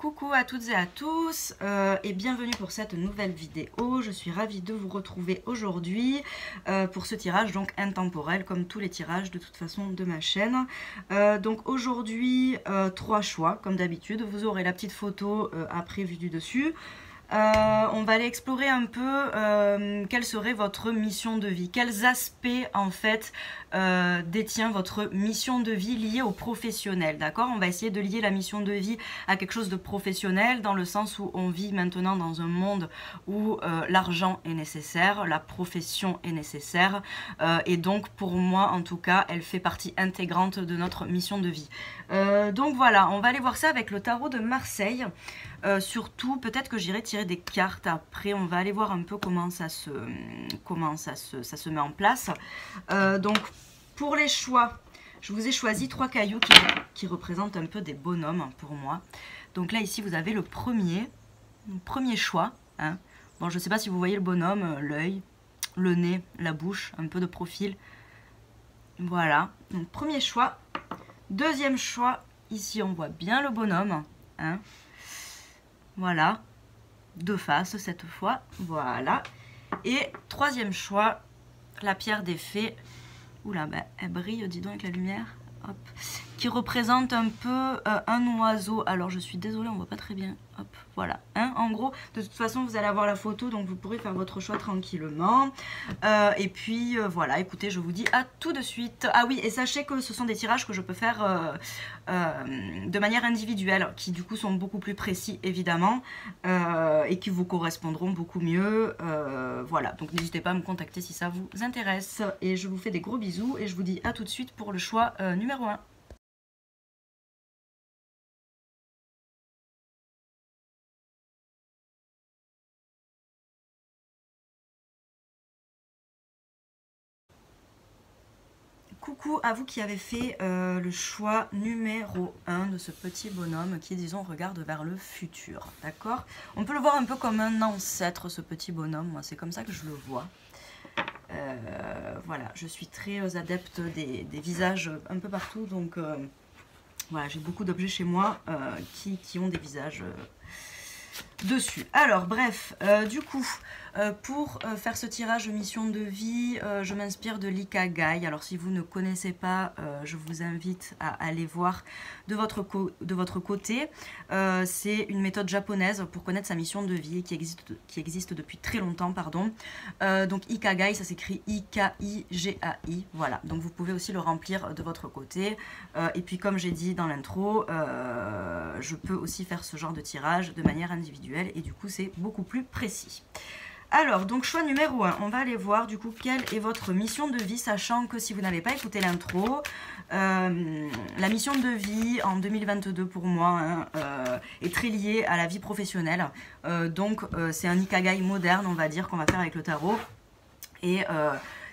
Coucou à toutes et à tous et bienvenue pour cette nouvelle vidéo. Je suis ravie de vous retrouver aujourd'hui pour ce tirage donc intemporel comme tous les tirages de toute façon de ma chaîne. Donc aujourd'hui 3 choix comme d'habitude. Vous aurez la petite photo après vue du dessus. On va aller explorer un peu quelle serait votre mission de vie, quels aspects en fait détient votre mission de vie liée au professionnel, d'accord? On va essayer de lier la mission de vie à quelque chose de professionnel dans le sens où on vit maintenant dans un monde où l'argent est nécessaire, la profession est nécessaire et donc pour moi en tout cas elle fait partie intégrante de notre mission de vie. Donc voilà, on va aller voir ça avec le tarot de Marseille. Surtout, peut-être que j'irai tirer des cartes après. On va aller voir un peu comment ça se met en place. Donc, pour les choix, je vous ai choisi 3 cailloux qui représentent un peu des bonhommes pour moi. Donc là, ici, vous avez le premier choix. Hein. Bon, je ne sais pas si vous voyez le bonhomme, l'œil, le nez, la bouche, un peu de profil. Voilà. Donc, premier choix. Deuxième choix, ici, on voit bien le bonhomme. Hein. Voilà, de face cette fois, voilà. Et troisième choix, la pierre des fées. Oula, bah, elle brille, dis donc, avec la lumière. Hop. Qui représente un peu un oiseau. Alors, je suis désolée, on voit pas très bien. Hop, voilà. Hein, en gros, de toute façon, vous allez avoir la photo, donc vous pourrez faire votre choix tranquillement. Et puis, voilà, écoutez, je vous dis à tout de suite. Ah oui, et sachez que ce sont des tirages que je peux faire de manière individuelle, qui du coup sont beaucoup plus précis, évidemment, et qui vous correspondront beaucoup mieux. Voilà, donc n'hésitez pas à me contacter si ça vous intéresse. Et je vous fais des gros bisous, et je vous dis à tout de suite pour le choix numéro 1. Coucou à vous qui avez fait le choix numéro 1 de ce petit bonhomme qui, disons, regarde vers le futur, d'accord? On peut le voir un peu comme un ancêtre, ce petit bonhomme, moi c'est comme ça que je le vois. Voilà, je suis très adepte des visages un peu partout, donc voilà, j'ai beaucoup d'objets chez moi qui ont des visages dessus. Alors bref, du coup, pour faire ce tirage mission de vie, je m'inspire de l'Ikigai. Alors si vous ne connaissez pas, je vous invite à aller voir de votre côté. C'est une méthode japonaise pour connaître sa mission de vie qui existe depuis très longtemps, pardon. Donc Ikigai, ça s'écrit I-K-I-G-A-I. Voilà, donc vous pouvez aussi le remplir de votre côté. Et puis comme j'ai dit dans l'intro, je peux aussi faire ce genre de tirage de manière individuelle et du coup c'est beaucoup plus précis. Alors, donc choix numéro 1, on va aller voir du coup quelle est votre mission de vie, sachant que si vous n'avez pas écouté l'intro, la mission de vie en 2022 pour moi est très liée à la vie professionnelle. Donc c'est un Ikigai moderne, on va dire, qu'on va faire avec le tarot. Et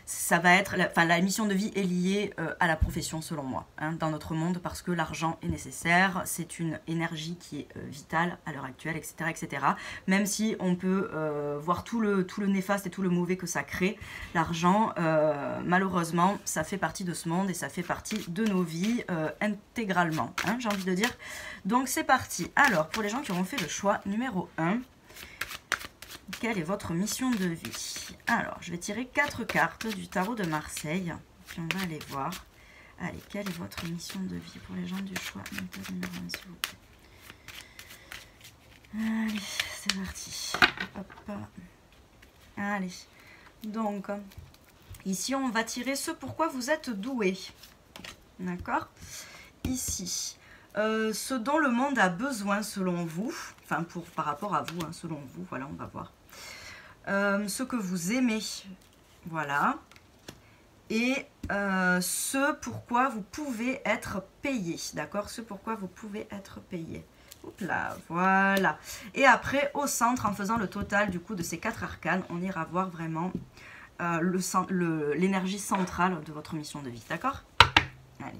ça va être, la mission de vie est liée à la profession selon moi, hein, dans notre monde, parce que l'argent est nécessaire, c'est une énergie qui est vitale à l'heure actuelle, etc., etc. Même si on peut voir tout le néfaste et tout le mauvais que ça crée, l'argent, malheureusement, ça fait partie de ce monde et ça fait partie de nos vies intégralement, hein, j'ai envie de dire. Donc c'est parti. Alors, pour les gens qui auront fait le choix numéro 1, quelle est votre mission de vie? Alors, je vais tirer 4 cartes du tarot de Marseille. Puis on va aller voir. Allez, quelle est votre mission de vie pour les gens du choix méthode numéro 1, s'il vous plaît. Allez, c'est parti. Hop. Allez. Donc, ici, on va tirer ce pourquoi vous êtes doué. D'accord? Ici. Ce dont le monde a besoin selon vous. Enfin, par rapport à vous, hein, selon vous. Voilà, on va voir. Ce que vous aimez, voilà, et ce pourquoi vous pouvez être payé, d'accord, ce pourquoi vous pouvez être payé. Oups là, voilà. Et après, au centre, en faisant le total du coup de ces 4 arcanes, on ira voir vraiment l'énergie centrale de votre mission de vie, d'accord? Allez.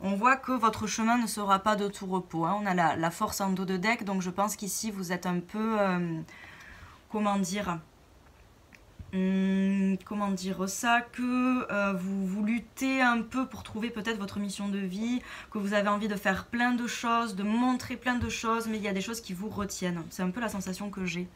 On voit que votre chemin ne sera pas de tout repos. Hein. On a la force en dos de deck, donc je pense qu'ici vous êtes un peu, comment dire, comment dire ça, que vous luttez un peu pour trouver peut-être votre mission de vie, que vous avez envie de faire plein de choses, de montrer plein de choses, mais il y a des choses qui vous retiennent. C'est un peu la sensation que j'ai.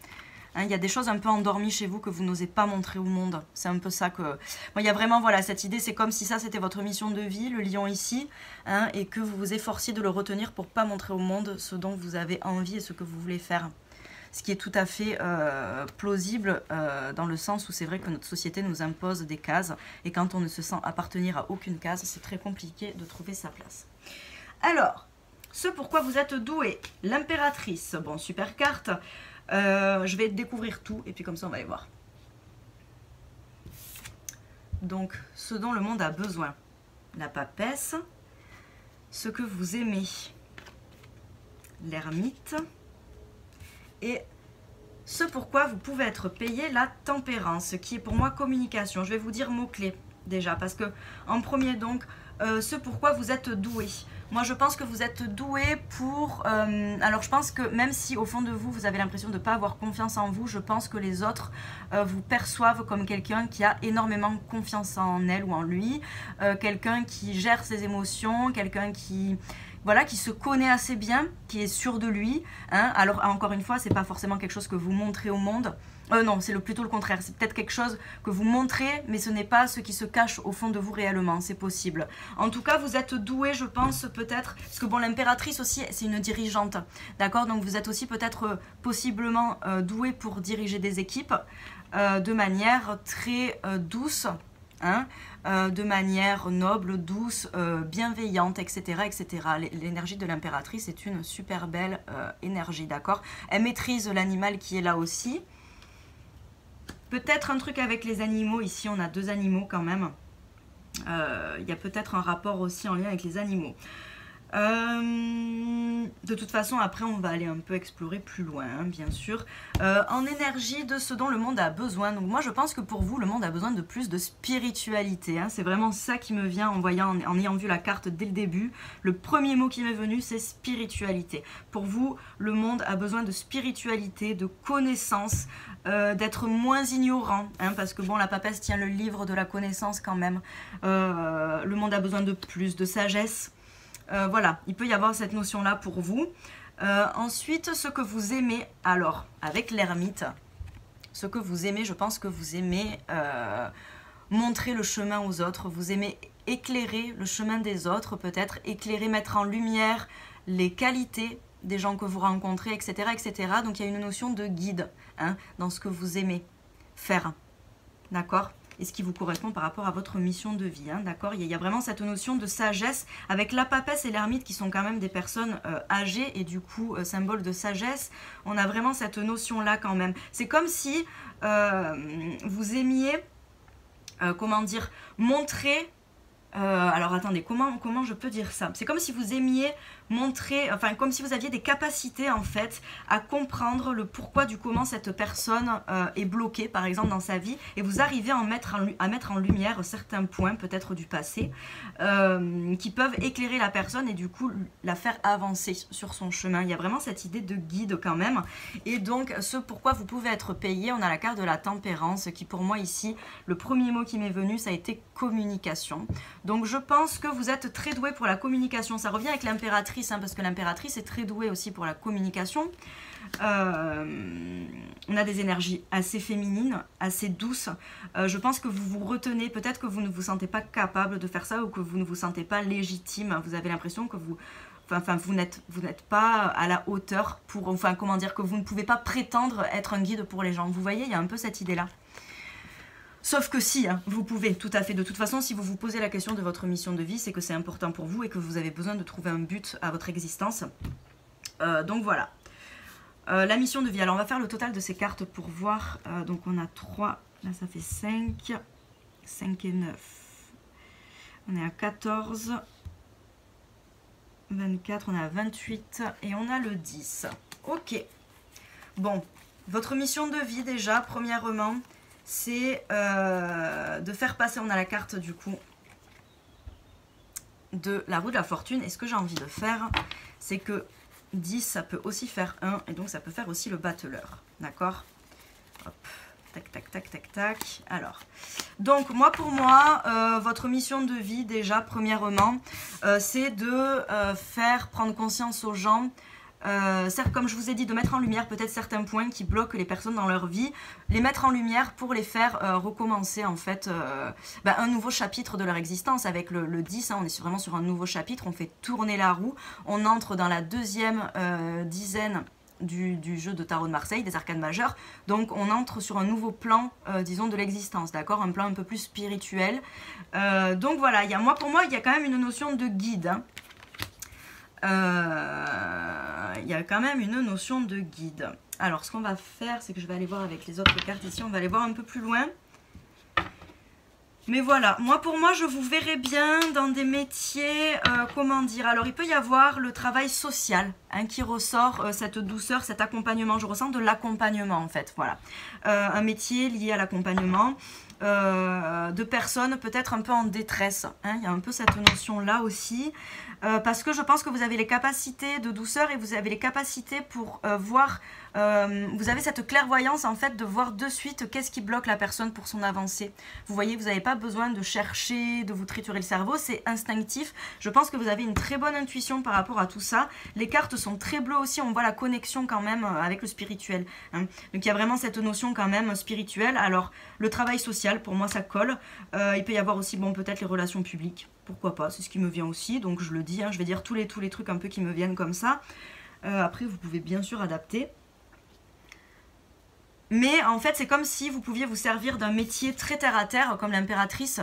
Hein, il y a des choses un peu endormies chez vous que vous n'osez pas montrer au monde. C'est un peu ça que... Bon, il y a vraiment, voilà, cette idée, c'est comme si ça, c'était votre mission de vie, le lion ici, hein, et que vous vous efforciez de le retenir pour pas montrer au monde ce dont vous avez envie et ce que vous voulez faire. Ce qui est tout à fait plausible dans le sens où c'est vrai que notre société nous impose des cases. Et quand on ne se sent appartenir à aucune case, c'est très compliqué de trouver sa place. Alors, ce pourquoi vous êtes doué. L'impératrice, bon, super carte. Je vais découvrir tout et puis comme ça on va aller voir. Donc, ce dont le monde a besoin. La papesse. Ce que vous aimez. L'ermite. Et ce pourquoi vous pouvez être payé, la tempérance, qui est pour moi communication. Je vais vous dire mots-clés déjà, parce que en premier donc, ce pourquoi vous êtes doué. Moi je pense que vous êtes doué pour... alors je pense que même si au fond de vous, vous avez l'impression de ne pas avoir confiance en vous, je pense que les autres vous perçoivent comme quelqu'un qui a énormément confiance en elle ou en lui, quelqu'un qui gère ses émotions, quelqu'un qui... Voilà, qui se connaît assez bien, qui est sûr de lui. Hein. Alors, encore une fois, c'est pas forcément quelque chose que vous montrez au monde. Non, c'est plutôt le contraire. C'est peut-être quelque chose que vous montrez, mais ce n'est pas ce qui se cache au fond de vous réellement. C'est possible. En tout cas, vous êtes doué, je pense, peut-être. Parce que bon, l'impératrice aussi, c'est une dirigeante. D'accord? Donc, vous êtes aussi peut-être possiblement doué pour diriger des équipes de manière très douce. Hein, de manière noble, douce, bienveillante, etc. etc. L'énergie de l'impératrice est une super belle énergie, d'accord? Elle maîtrise l'animal qui est là aussi. Peut-être un truc avec les animaux, ici on a 2 animaux quand même. Il y a peut-être un rapport aussi en lien avec les animaux. De toute façon, après, on va aller un peu explorer plus loin, hein, bien sûr. En énergie de ce dont le monde a besoin. Donc moi, je pense que pour vous, le monde a besoin de plus de spiritualité. Hein. C'est vraiment ça qui me vient en ayant vu la carte dès le début. Le premier mot qui m'est venu, c'est spiritualité. Pour vous, le monde a besoin de spiritualité, de connaissance, d'être moins ignorant. Hein, parce que bon, la papesse tient le livre de la connaissance quand même. Le monde a besoin de plus de sagesse. Voilà, il peut y avoir cette notion-là pour vous. Ensuite, ce que vous aimez, alors, avec l'ermite, ce que vous aimez, je pense que vous aimez montrer le chemin aux autres, vous aimez éclairer le chemin des autres, peut-être, éclairer, mettre en lumière les qualités des gens que vous rencontrez, etc. etc. Donc, il y a une notion de guide hein, dans ce que vous aimez faire, d'accord ? Et ce qui vous correspond par rapport à votre mission de vie, hein, d'accord? Il y a vraiment cette notion de sagesse avec la papesse et l'ermite qui sont quand même des personnes âgées et du coup symbole de sagesse. On a vraiment cette notion-là quand même. C'est comme si vous aimiez, comment dire, montrer... alors attendez, comment je peux dire ça? C'est comme si vous aimiez montrer, enfin comme si vous aviez des capacités en fait à comprendre le pourquoi du comment cette personne est bloquée par exemple dans sa vie et vous arrivez à mettre en lumière certains points peut-être du passé qui peuvent éclairer la personne et du coup la faire avancer sur son chemin. Il y a vraiment cette idée de guide quand même et donc ce pourquoi vous pouvez être payé, on a la carte de la tempérance qui pour moi ici, le premier mot qui m'est venu ça a été communication. Donc je pense que vous êtes très doué pour la communication. Ça revient avec l'impératrice, hein, parce que l'impératrice est très douée aussi pour la communication. On a des énergies assez féminines, assez douces. Je pense que vous vous retenez, peut-être que vous ne vous sentez pas capable de faire ça ou que vous ne vous sentez pas légitime. Vous avez l'impression que vous n'êtes pas à la hauteur pour, enfin comment dire, que vous ne pouvez pas prétendre être un guide pour les gens. Vous voyez, il y a un peu cette idée-là. Sauf que si, hein, vous pouvez, tout à fait. De toute façon, si vous vous posez la question de votre mission de vie, c'est que c'est important pour vous et que vous avez besoin de trouver un but à votre existence. Donc voilà. La mission de vie. Alors, on va faire le total de ces cartes pour voir. Donc, on a 3. Là, ça fait 5. 5 et 9. On est à 14. 24. On est à 28. Et on a le 10. Ok. Bon. Votre mission de vie, déjà, premièrement... c'est de faire passer, on a la carte du coup de la roue de la fortune. Et ce que j'ai envie de faire, c'est que 10, ça peut aussi faire 1, et donc ça peut faire aussi le battleur. D'accord? Hop. Tac, tac, tac, tac, tac. Alors, donc moi pour moi, votre mission de vie déjà, premièrement, c'est de faire prendre conscience aux gens, certes, comme je vous ai dit, de mettre en lumière peut-être certains points qui bloquent les personnes dans leur vie, les mettre en lumière pour les faire recommencer en fait un nouveau chapitre de leur existence. Avec le 10, hein, on est vraiment sur un nouveau chapitre, on fait tourner la roue, on entre dans la deuxième dizaine du jeu de tarot de Marseille, des arcanes majeures. Donc on entre sur un nouveau plan, disons, de l'existence, d'accord, un plan un peu plus spirituel. Donc voilà, pour moi, il y a quand même une notion de guide. Hein. Il y a quand même une notion de guide. Alors ce qu'on va faire, c'est que je vais aller voir avec les autres cartes ici, on va aller voir un peu plus loin. Mais voilà, pour moi, je vous verrai bien dans des métiers, comment dire, alors il peut y avoir le travail social, hein, qui ressort, cette douceur, cet accompagnement, je ressens de l'accompagnement en fait, voilà. Un métier lié à l'accompagnement de personnes peut-être un peu en détresse, hein, il y a un peu cette notion-là aussi, parce que je pense que vous avez les capacités de douceur et vous avez les capacités pour voir, vous avez cette clairvoyance en fait de voir de suite qu'est-ce qui bloque la personne pour son avancée. Vous voyez, vous n'avez pas besoin de chercher, de vous triturer le cerveau, c'est instinctif. Je pense que vous avez une très bonne intuition par rapport à tout ça. Les cartes sont très bleues aussi, on voit la connexion quand même avec le spirituel. Hein. Donc il y a vraiment cette notion quand même spirituelle. Alors le travail social, pour moi ça colle. Il peut y avoir aussi, bon, peut-être les relations publiques. Pourquoi pas, c'est ce qui me vient aussi, donc je le dis, hein, je vais dire tous les trucs un peu qui me viennent comme ça. Après, vous pouvez bien sûr adapter. Mais en fait, c'est comme si vous pouviez vous servir d'un métier très terre-à-terre, comme l'impératrice,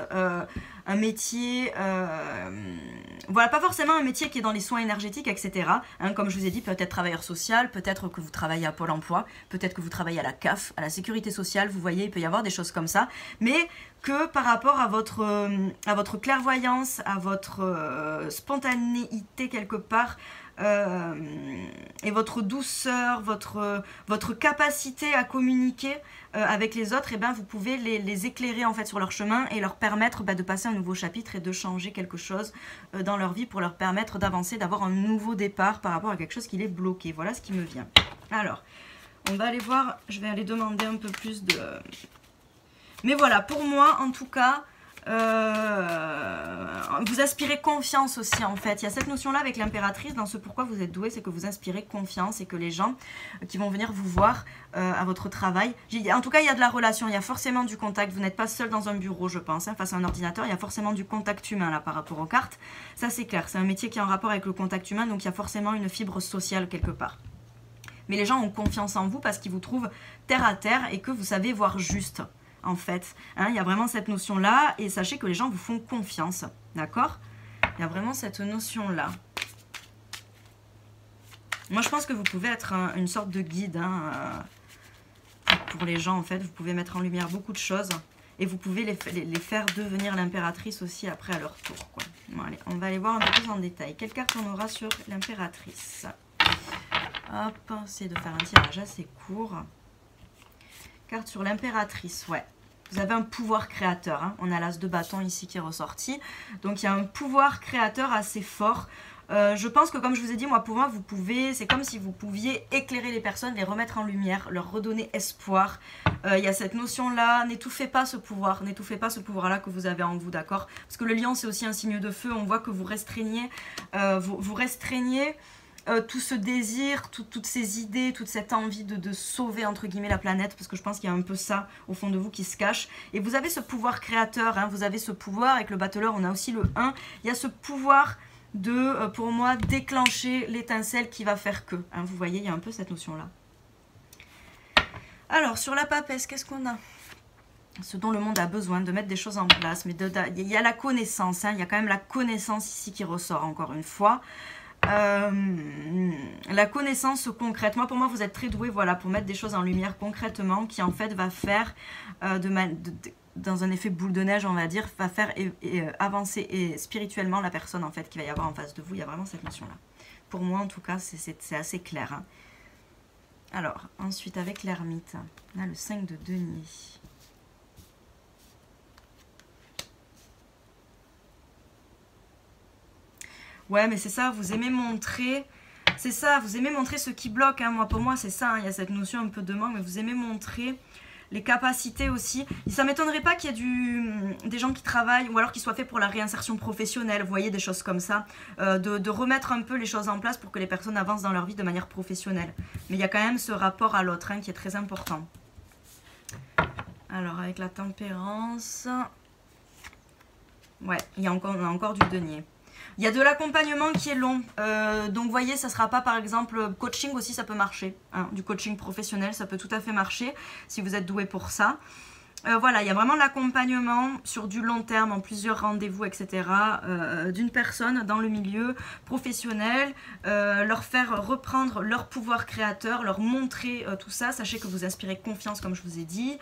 un métier, voilà, pas forcément un métier qui est dans les soins énergétiques, etc. Hein, comme je vous ai dit, peut-être travailleur social, peut-être que vous travaillez à Pôle emploi, peut-être que vous travaillez à la CAF, à la sécurité sociale, vous voyez, il peut y avoir des choses comme ça. Mais que par rapport à votre clairvoyance, à votre spontanéité quelque part, et votre douceur, votre capacité à communiquer avec les autres, et ben vous pouvez les éclairer en fait sur leur chemin et leur permettre de passer un nouveau chapitre et de changer quelque chose dans leur vie pour leur permettre d'avancer, d'avoir un nouveau départ par rapport à quelque chose qui les bloqué. Voilà ce qui me vient. Alors, on va aller voir, je vais aller demander un peu plus de... Mais voilà, pour moi en tout cas... vous aspirez confiance aussi en fait. Il y a cette notion là avec l'impératrice dans ce pourquoi vous êtes doué, c'est que vous inspirez confiance et que les gens qui vont venir vous voir à votre travail, en tout cas il y a de la relation, il y a forcément du contact, vous n'êtes pas seul dans un bureau je pense, hein, face à un ordinateur, il y a forcément du contact humain là par rapport aux cartes, ça c'est clair, c'est un métier qui est en rapport avec le contact humain, donc il y a forcément une fibre sociale quelque part. Mais les gens ont confiance en vous parce qu'ils vous trouvent terre à terre et que vous savez voir juste. En fait, hein, il y a vraiment cette notion-là, et sachez que les gens vous font confiance, d'accord? Il y a vraiment cette notion-là. Moi, je pense que vous pouvez être une sorte de guide hein, pour les gens, en fait. Vous pouvez mettre en lumière beaucoup de choses, et vous pouvez les faire devenir l'impératrice aussi après à leur tour, quoi. Bon, allez, on va aller voir un peu plus en détail. Quelle carte on aura sur l'impératrice? Hop, c'est de faire un tirage assez court. Carte sur l'impératrice, ouais. Vous avez un pouvoir créateur, hein. On a l'as de bâton ici qui est ressorti. Donc il y a un pouvoir créateur assez fort. Je pense que comme je vous ai dit, moi pour moi, vous pouvez, c'est comme si vous pouviez éclairer les personnes, les remettre en lumière, leur redonner espoir. Il y a cette notion-là, n'étouffez pas ce pouvoir, n'étouffez pas ce pouvoir-là que vous avez en vous, d'accord? Parce que le lion, c'est aussi un signe de feu, on voit que vous restreignez, vous restreignez tout ce désir, toutes ces idées, toute cette envie de sauver entre guillemets la planète, parce que je pense qu'il y a un peu ça au fond de vous qui se cache. Et vous avez ce pouvoir créateur, hein, vous avez ce pouvoir, avec le battleur on a aussi le 1, il y a ce pouvoir de, pour moi, déclencher l'étincelle qui va faire que, hein, vous voyez, il y a un peu cette notion-là. Alors, sur la papesse, qu'est-ce qu'on a? Ce dont le monde a besoin, de mettre des choses en place, mais il y a la connaissance, hein, il y a quand même la connaissance ici qui ressort encore une fois. La connaissance concrète, pour moi vous êtes très doué, voilà, pour mettre des choses en lumière concrètement, qui en fait va faire dans un effet boule de neige on va dire, va faire avancer et spirituellement la personne en fait qui va y avoir en face de vous. Il y a vraiment cette notion là, pour moi en tout cas c'est assez clair, hein. Alors ensuite avec l'ermite, là le 5 de denier. Ouais, mais c'est ça, vous aimez montrer, c'est ça, vous aimez montrer ce qui bloque, hein. Pour moi, c'est ça, hein. Il y a cette notion un peu de manque, mais vous aimez montrer les capacités aussi. Ça m'étonnerait pas qu'il y ait des gens qui travaillent ou alors qui soient faits pour la réinsertion professionnelle, vous voyez, des choses comme ça, de remettre un peu les choses en place pour que les personnes avancent dans leur vie de manière professionnelle. Mais il y a quand même ce rapport à l'autre, hein, qui est très important. Alors avec la tempérance, ouais, on a encore du denier. Il y a de l'accompagnement qui est long, donc vous voyez, ça ne sera pas par exemple coaching aussi, ça peut marcher, hein, du coaching professionnel, ça peut tout à fait marcher si vous êtes doué pour ça. Voilà, il y a vraiment l'accompagnement sur du long terme, en plusieurs rendez-vous, etc. D'une personne dans le milieu professionnel, leur faire reprendre leur pouvoir créateur, leur montrer tout ça. Sachez que vous inspirez confiance, comme je vous ai dit,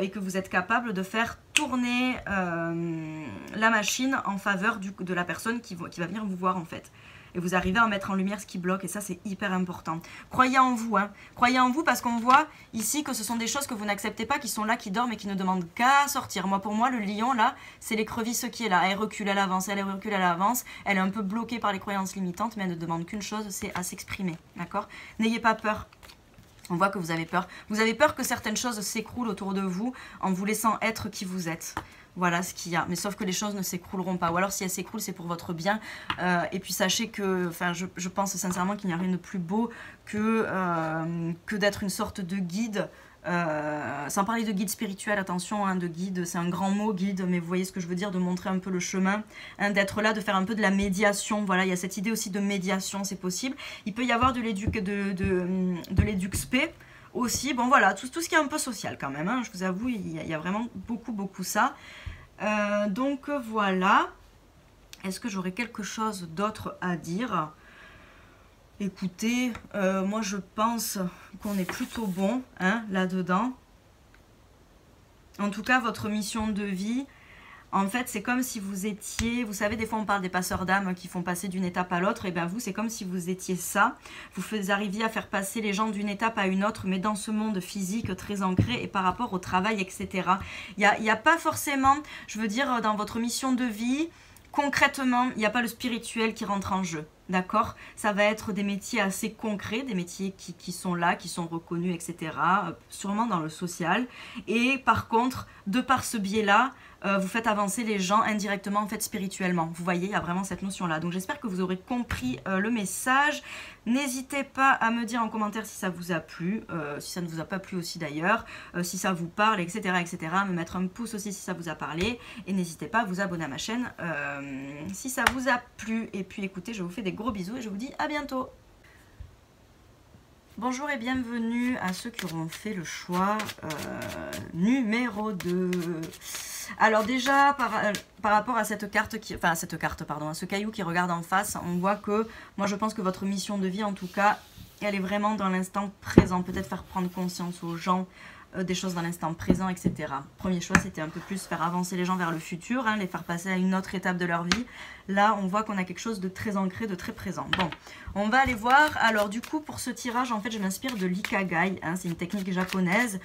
et que vous êtes capable de faire tourner la machine en faveur de la personne qui va venir vous voir en fait. Et vous arrivez à mettre en lumière ce qui bloque, et ça c'est hyper important. Croyez en vous, hein. Croyez en vous parce qu'on voit ici que ce sont des choses que vous n'acceptez pas, qui sont là, qui dorment et qui ne demandent qu'à sortir. Moi pour moi le lion là, c'est l'écrevisse qui est là. Elle recule, elle avance, elle recule, elle avance. Elle est un peu bloquée par les croyances limitantes, mais elle ne demande qu'une chose, c'est à s'exprimer, d'accord? N'ayez pas peur. On voit que vous avez peur. Vous avez peur que certaines choses s'écroulent autour de vous en vous laissant être qui vous êtes. Voilà ce qu'il y a. Mais sauf que les choses ne s'écrouleront pas. Ou alors si elles s'écroulent, c'est pour votre bien. Et puis sachez que, enfin, je pense sincèrement qu'il n'y a rien de plus beau que d'être une sorte de guide. Sans parler de guide spirituel, attention, hein, de guide, c'est un grand mot guide, mais vous voyez ce que je veux dire, de montrer un peu le chemin, hein, d'être là, de faire un peu de la médiation. Voilà, il y a cette idée aussi de médiation, c'est possible. Il peut y avoir de l'éduc-spé aussi. Bon voilà, tout ce qui est un peu social quand même, hein, je vous avoue, il y a vraiment beaucoup ça. Donc voilà. Est-ce que j'aurais quelque chose d'autre à dire ? Écoutez, moi je pense qu'on est plutôt bon, hein, là-dedans. En tout cas, votre mission de vie, en fait, c'est comme si vous étiez... Vous savez, des fois, on parle des passeurs d'âme qui font passer d'une étape à l'autre. Et bien vous, c'est comme si vous étiez ça. Vous arriviez à faire passer les gens d'une étape à une autre, mais dans ce monde physique très ancré et par rapport au travail, etc. Il n'y a pas forcément, je veux dire, dans votre mission de vie... Concrètement, il n'y a pas le spirituel qui rentre en jeu, d'accord? Ça va être des métiers assez concrets, des métiers qui sont là, qui sont reconnus, etc. Sûrement dans le social. Et par contre, de par ce biais-là, vous faites avancer les gens indirectement, en fait, spirituellement. Vous voyez, il y a vraiment cette notion-là. Donc j'espère que vous aurez compris le message. N'hésitez pas à me dire en commentaire si ça vous a plu, si ça ne vous a pas plu aussi d'ailleurs, si ça vous parle, etc., etc. Me mettre un pouce aussi si ça vous a parlé. Et n'hésitez pas à vous abonner à ma chaîne si ça vous a plu. Et puis écoutez, je vous fais des gros bisous et je vous dis à bientôt. Bonjour et bienvenue à ceux qui auront fait le choix numéro 2. Alors déjà, par rapport à cette carte, à ce caillou qui regarde en face, on voit que, moi je pense que votre mission de vie en tout cas, elle est vraiment dans l'instant présent. Peut-être faire prendre conscience aux gens des choses dans l'instant présent, etc. Premier choix, c'était un peu plus faire avancer les gens vers le futur, hein, les faire passer à une autre étape de leur vie. Là, on voit qu'on a quelque chose de très ancré, de très présent. Bon, on va aller voir. Alors du coup, pour ce tirage, en fait, je m'inspire de l'Ikigai. Hein, c'est une technique japonaise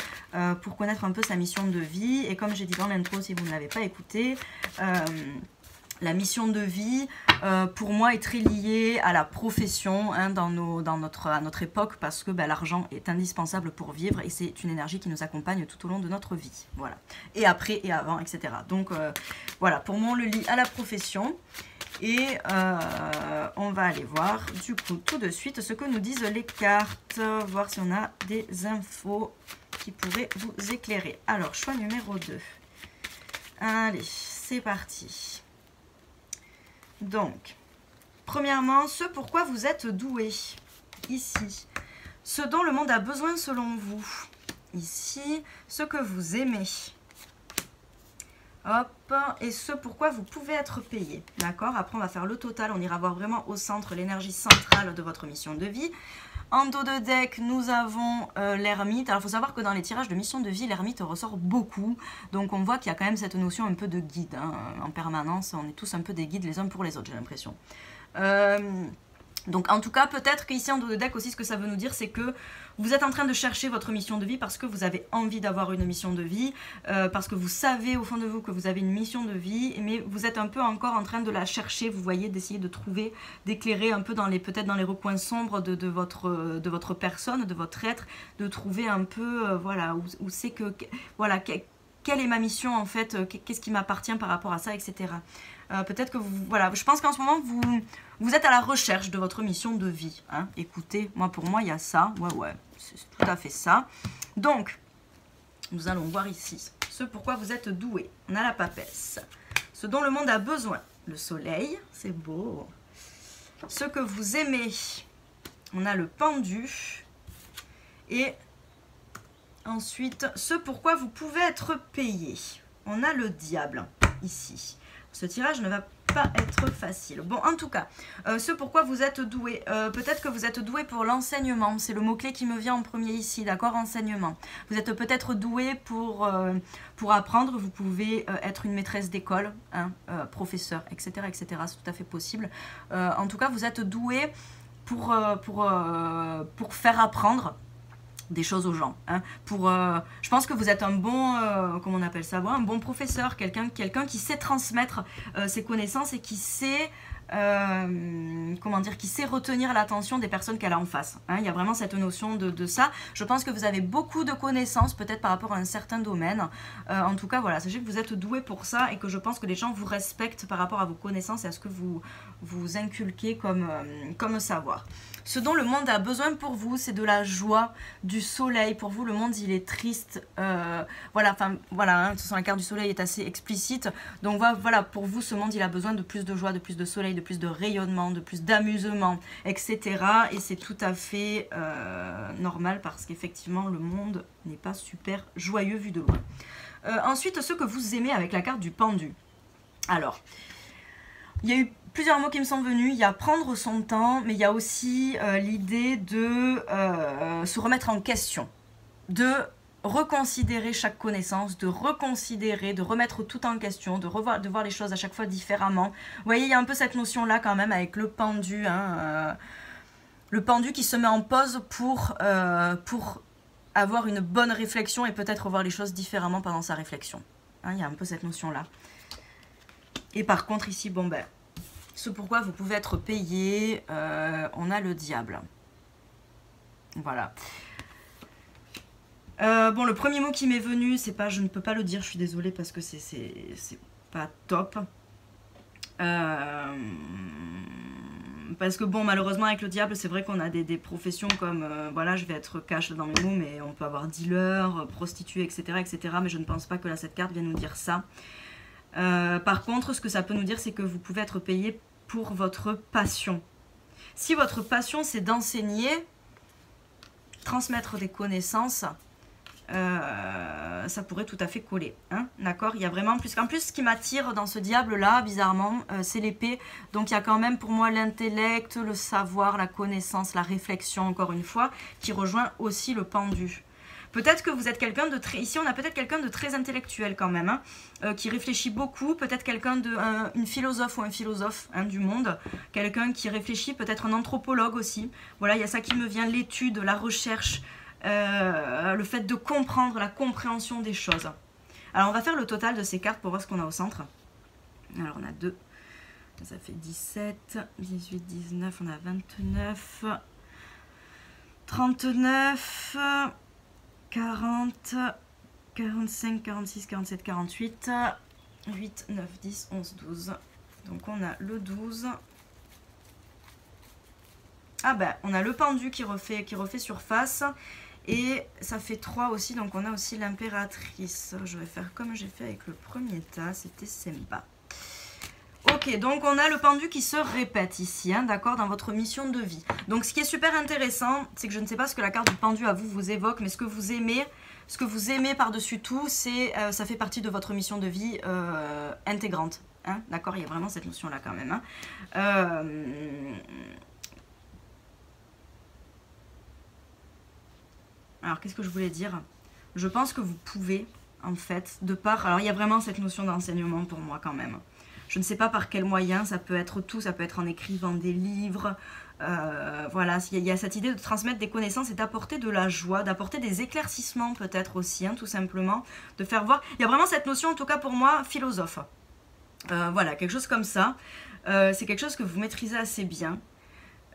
pour connaître un peu sa mission de vie. Et comme j'ai dit dans l'intro, si vous ne l'avez pas écouté... la mission de vie, pour moi, est très liée à la profession, hein, à notre époque, parce que l'argent est indispensable pour vivre et c'est une énergie qui nous accompagne tout au long de notre vie. Voilà. Et après et avant, etc. Donc, voilà, pour moi, on le lie à la profession. Et on va aller voir, du coup, tout de suite, ce que nous disent les cartes. Voir si on a des infos qui pourraient vous éclairer. Alors, choix numéro 2. Allez, c'est parti. Donc, premièrement, ce pourquoi vous êtes doué, ici. Ce dont le monde a besoin selon vous, ici. Ce que vous aimez. Hop, et ce pourquoi vous pouvez être payé, d'accord? Après, on va faire le total, on ira voir vraiment au centre l'énergie centrale de votre mission de vie. En dos de deck, nous avons l'ermite. Alors, il faut savoir que dans les tirages de mission de vie, l'ermite ressort beaucoup. Donc, on voit qu'il y a quand même cette notion un peu de guide. Hein, en permanence, on est tous un peu des guides les uns pour les autres, j'ai l'impression. Donc en tout cas, peut-être qu'ici en dos de deck aussi, ce que ça veut nous dire, c'est que vous êtes en train de chercher votre mission de vie parce que vous avez envie d'avoir une mission de vie, parce que vous savez au fond de vous que vous avez une mission de vie, mais vous êtes un peu encore en train de la chercher, vous voyez, d'essayer de trouver, d'éclairer un peu dans les, peut-être dans les recoins sombres de votre personne, de votre être, de trouver un peu, voilà, où c'est que, voilà, quelle est ma mission en fait, qu'est-ce qui m'appartient par rapport à ça, etc. Peut-être que vous, voilà, je pense qu'en ce moment, vous êtes à la recherche de votre mission de vie. Hein. Écoutez, pour moi, il y a ça. Ouais, c'est tout à fait ça. Donc, nous allons voir ici ce pourquoi vous êtes doué. On a la papesse. Ce dont le monde a besoin. Le soleil, c'est beau. Ce que vous aimez. On a le pendu. Et ensuite, ce pourquoi vous pouvez être payé. On a le diable, ici. Ce tirage ne va pas être facile. Bon, en tout cas, ce pourquoi vous êtes doué. Peut-être que vous êtes doué pour l'enseignement. C'est le mot-clé qui me vient en premier ici, d'accord? Enseignement. Vous êtes peut-être doué pour apprendre. Vous pouvez être une maîtresse d'école, hein, professeur, etc., etc. C'est tout à fait possible. En tout cas, vous êtes doué pour faire apprendre des choses aux gens. Hein. Je pense que vous êtes un bon, comment on appelle ça, un bon professeur, quelqu'un qui sait transmettre ses connaissances et qui sait, comment dire, qui sait retenir l'attention des personnes qu'elle a en face. Hein. Il y a vraiment cette notion de ça. Je pense que vous avez beaucoup de connaissances, peut-être par rapport à un certain domaine. En tout cas, voilà, sachez que vous êtes doué pour ça et que je pense que les gens vous respectent par rapport à vos connaissances et à ce que vous inculquez comme savoir. Ce dont le monde a besoin pour vous, c'est de la joie, du soleil. Pour vous, le monde, il est triste. Voilà, enfin, voilà, hein, de toute façon, la carte du soleil est assez explicite. Donc voilà, pour vous, ce monde, il a besoin de plus de joie, de plus de soleil, de plus de rayonnement, de plus d'amusement, etc. Et c'est tout à fait normal parce qu'effectivement, le monde n'est pas super joyeux vu de loin. Ensuite, ce que vous aimez avec la carte du pendu. Alors, il y a eu plusieurs mots qui me sont venus. Il y a prendre son temps, mais il y a aussi l'idée de se remettre en question, de reconsidérer chaque connaissance, de reconsidérer, de remettre tout en question, de voir les choses à chaque fois différemment. Vous voyez, il y a un peu cette notion-là quand même avec le pendu, hein, le pendu qui se met en pause pour avoir une bonne réflexion et peut-être voir les choses différemment pendant sa réflexion. Hein, il y a un peu cette notion-là. Et par contre ici, bon ben, ce pourquoi vous pouvez être payé, on a le diable. Voilà. Bon, le premier mot qui m'est venu, c'est pas, je ne peux pas le dire, je suis désolée parce que c'est pas top. Parce que bon, malheureusement avec le diable, c'est vrai qu'on a des professions comme, voilà, je vais être cash dans mes mots, mais on peut avoir dealer, prostituée, etc., etc. Mais je ne pense pas que là, cette carte vienne nous dire ça. Par contre, ce que ça peut nous dire, c'est que vous pouvez être payé pour votre passion. Si votre passion, c'est d'enseigner, transmettre des connaissances, ça pourrait tout à fait coller. Hein, d'accord? Il y a vraiment plus. En plus, ce qui m'attire dans ce diable-là, bizarrement, c'est l'épée. Donc, il y a quand même pour moi l'intellect, le savoir, la connaissance, la réflexion, encore une fois, qui rejoint aussi le pendu. Peut-être que vous êtes quelqu'un de très... Ici, on a peut-être quelqu'un de très intellectuel quand même, hein, qui réfléchit beaucoup. Peut-être quelqu'un de... une philosophe ou un philosophe, hein, du monde. Quelqu'un qui réfléchit, peut-être un anthropologue aussi. Voilà, il y a ça qui me vient, l'étude, la recherche, le fait de comprendre, la compréhension des choses. Alors, on va faire le total de ces cartes pour voir ce qu'on a au centre. Alors, on a 2. Ça fait 17, 18, 19, on a 29, 39... 40, 45, 46, 47, 48, 8, 9, 10, 11, 12. Donc on a le 12. Ah ben, on a le pendu qui refait surface. Et ça fait 3 aussi, donc on a aussi l'impératrice. Je vais faire comme j'ai fait avec le premier tas, c'était sympa. Ok, donc on a le pendu qui se répète ici, hein, d'accord, dans votre mission de vie. Donc ce qui est super intéressant, c'est que je ne sais pas ce que la carte du pendu à vous évoque, mais ce que vous aimez par-dessus tout, c'est ça fait partie de votre mission de vie intégrante. Hein, d'accord, il y a vraiment cette notion-là quand même. Hein. Alors, qu'est-ce que je voulais dire? Je pense que vous pouvez, en fait, de part... Alors, il y a vraiment cette notion d'enseignement pour moi quand même. je ne sais pas par quel moyen, ça peut être tout, ça peut être en écrivant des livres, voilà, il y a cette idée de transmettre des connaissances et d'apporter de la joie, d'apporter des éclaircissements peut-être aussi, hein, tout simplement, de faire voir, il y a vraiment cette notion en tout cas pour moi, philosophe, voilà, quelque chose comme ça, c'est quelque chose que vous maîtrisez assez bien.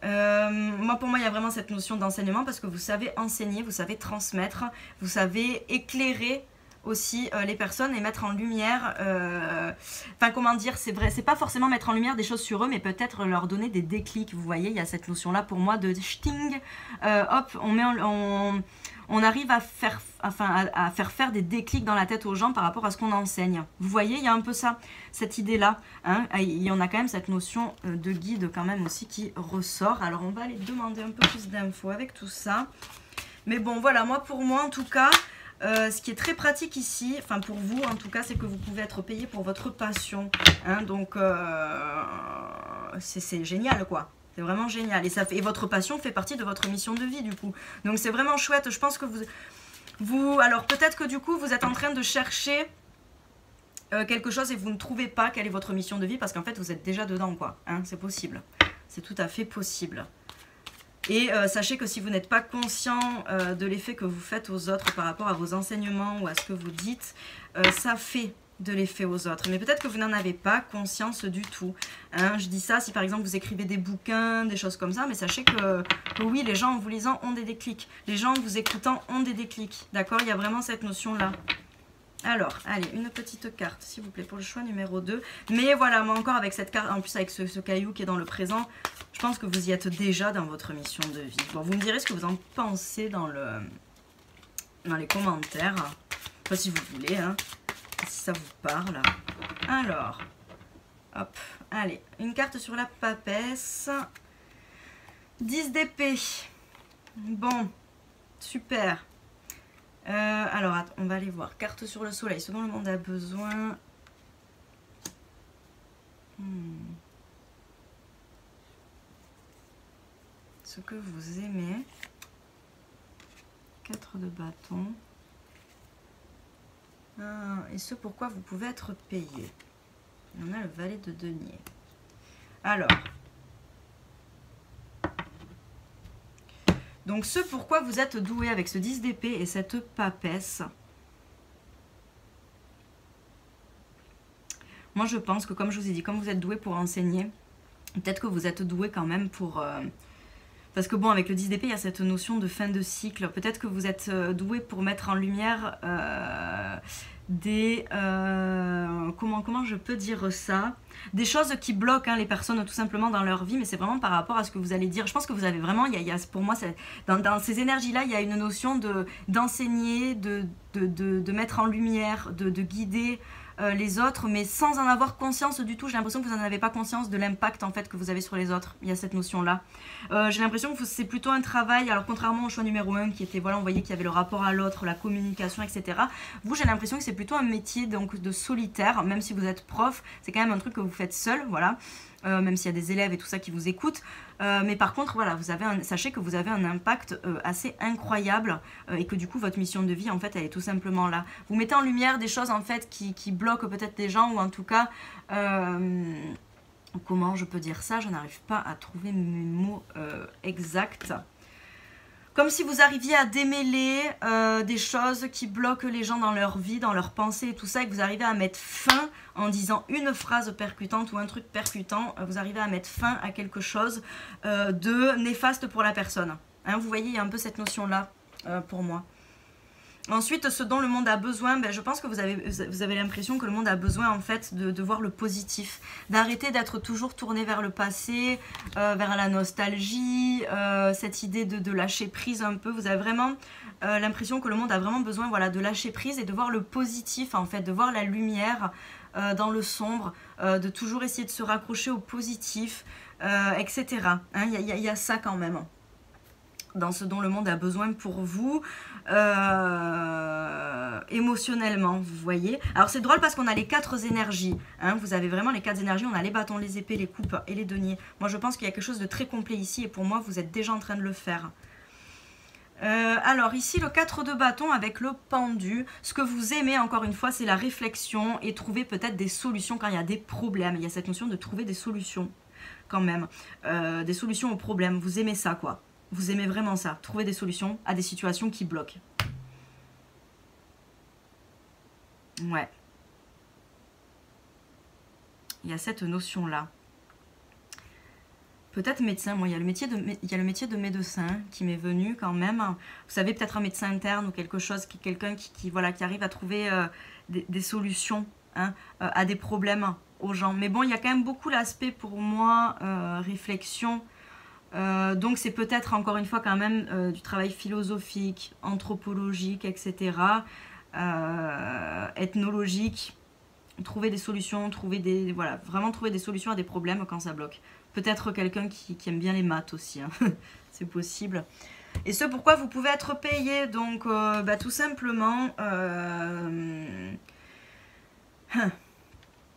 Pour moi, il y a vraiment cette notion d'enseignement parce que vous savez enseigner, vous savez transmettre, vous savez éclairer aussi les personnes et mettre en lumière, enfin comment dire, c'est vrai, c'est pas forcément mettre en lumière des choses sur eux, mais peut-être leur donner des déclics. Vous voyez, il y a cette notion-là pour moi de sting, hop, on arrive à faire, à faire des déclics dans la tête aux gens par rapport à ce qu'on enseigne. Vous voyez, il y a un peu ça, cette idée-là. Hein, il y en a quand même cette notion de guide quand même aussi qui ressort. Alors on va aller demander un peu plus d'infos avec tout ça. Mais bon, voilà, pour moi en tout cas, ce qui est très pratique ici, enfin pour vous en tout cas, c'est que vous pouvez être payé pour votre passion. Hein, donc c'est génial quoi. C'est vraiment génial. Et votre passion fait partie de votre mission de vie du coup. Donc c'est vraiment chouette. Je pense que alors peut-être que du coup vous êtes en train de chercher quelque chose et vous ne trouvez pas quelle est votre mission de vie parce qu'en fait vous êtes déjà dedans quoi. Hein, c'est possible. C'est tout à fait possible. Et sachez que si vous n'êtes pas conscient de l'effet que vous faites aux autres par rapport à vos enseignements ou à ce que vous dites, ça fait de l'effet aux autres. Mais peut-être que vous n'en avez pas conscience du tout. Hein, je dis ça si par exemple vous écrivez des bouquins, des choses comme ça, mais sachez que oui, les gens en vous lisant ont des déclics. Les gens en vous écoutant ont des déclics. D'accord? Il y a vraiment cette notion-là. Alors, allez, une petite carte, s'il vous plaît, pour le choix numéro 2. Mais voilà, moi encore avec cette carte, en plus avec ce caillou qui est dans le présent, je pense que vous y êtes déjà dans votre mission de vie. Bon, vous me direz ce que vous en pensez dans les commentaires. Enfin, si vous voulez, hein, si ça vous parle. Alors, hop, allez, une carte sur la papesse. 10 d'épée. Bon, super. Alors, on va aller voir. Carte sur le soleil, ce dont le monde a besoin. Ce que vous aimez. 4 de bâton. Et ce pourquoi vous pouvez être payé. On a le valet de denier. Alors. Donc ce pourquoi vous êtes doué avec ce 10 d'épée et cette papesse. Moi je pense que comme je vous ai dit, comme vous êtes doué pour enseigner, peut-être que vous êtes doué quand même pour... parce que bon, avec le 10 d'épée, il y a cette notion de fin de cycle. Peut-être que vous êtes doué pour mettre en lumière des... comment je peux dire ça? Des choses qui bloquent les personnes tout simplement dans leur vie, mais c'est vraiment par rapport à ce que vous allez dire. Je pense que vous avez vraiment, pour moi, dans ces énergies-là, il y a une notion d'enseigner, de mettre en lumière, de guider les autres, mais sans en avoir conscience du tout. J'ai l'impression que vous n'en avez pas conscience de l'impact en fait que vous avez sur les autres. Il y a cette notion-là. J'ai l'impression que c'est plutôt un travail, alors contrairement au choix numéro 1 qui était, voilà, on voyait qu'il y avait le rapport à l'autre, la communication, etc. Vous, j'ai l'impression que c'est plutôt un métier donc de solitaire, même si vous êtes prof, c'est quand même un truc que vous faites seul, voilà. Même s'il y a des élèves et tout ça qui vous écoutent. Mais par contre, voilà, sachez que vous avez un impact assez incroyable et que du coup, votre mission de vie, en fait, elle est tout simplement là. Vous mettez en lumière des choses, en fait, qui bloquent peut-être des gens ou en tout cas... comment je peux dire ça? Je n'arrive pas à trouver mes mots exacts. Comme si vous arriviez à démêler des choses qui bloquent les gens dans leur vie, dans leurs pensées et tout ça, et que vous arrivez à mettre fin en disant une phrase percutante ou un truc percutant, vous arrivez à mettre fin à quelque chose de néfaste pour la personne. Hein, vous voyez, il y a un peu cette notion-là pour moi. Ensuite, ce dont le monde a besoin, je pense que vous avez l'impression que le monde a besoin en fait de voir le positif, d'arrêter d'être toujours tourné vers le passé, vers la nostalgie, cette idée de lâcher prise un peu. Vous avez vraiment l'impression que le monde a vraiment besoin, voilà, de lâcher prise et de voir le positif en fait, de voir la lumière dans le sombre, de toujours essayer de se raccrocher au positif, etc. Hein, y a ça quand même dans ce dont le monde a besoin pour vous, émotionnellement, vous voyez. Alors c'est drôle parce qu'on a les 4 énergies, hein, vous avez vraiment les 4 énergies, on a les bâtons, les épées, les coupes et les deniers. Moi je pense qu'il y a quelque chose de très complet ici et pour moi vous êtes déjà en train de le faire. Alors ici le 4 de bâton avec le pendu. Ce que vous aimez encore une fois c'est la réflexion et trouver peut-être des solutions quand il y a des problèmes. Il y a cette notion de trouver des solutions quand même. Des solutions aux problèmes. Vous aimez ça quoi. Vous aimez vraiment ça. Trouver des solutions à des situations qui bloquent. Ouais. Il y a cette notion là. Peut-être médecin, moi il y a le métier de médecin qui m'est venu quand même. Vous savez, peut-être un médecin interne ou quelque chose, quelqu'un qui arrive à trouver des solutions hein, à des problèmes aux gens. Mais bon, il y a quand même beaucoup l'aspect pour moi, réflexion. Donc c'est peut-être encore une fois quand même du travail philosophique, anthropologique, etc. Ethnologique. Trouver des solutions, voilà, vraiment trouver des solutions à des problèmes quand ça bloque. Peut-être quelqu'un qui aime bien les maths aussi, hein. C'est possible. Et ce pourquoi vous pouvez être payé, donc tout simplement...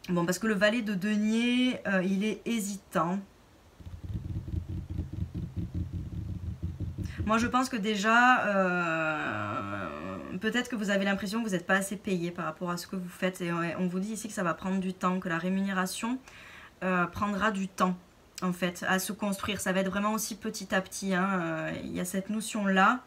Bon, parce que le valet de denier, il est hésitant. Moi, je pense que déjà, peut-être que vous avez l'impression que vous n'êtes pas assez payé par rapport à ce que vous faites. Et on vous dit ici que ça va prendre du temps, que la rémunération prendra du temps, en fait, à se construire. Ça va être vraiment aussi petit à petit. Hein. Il y a cette notion-là.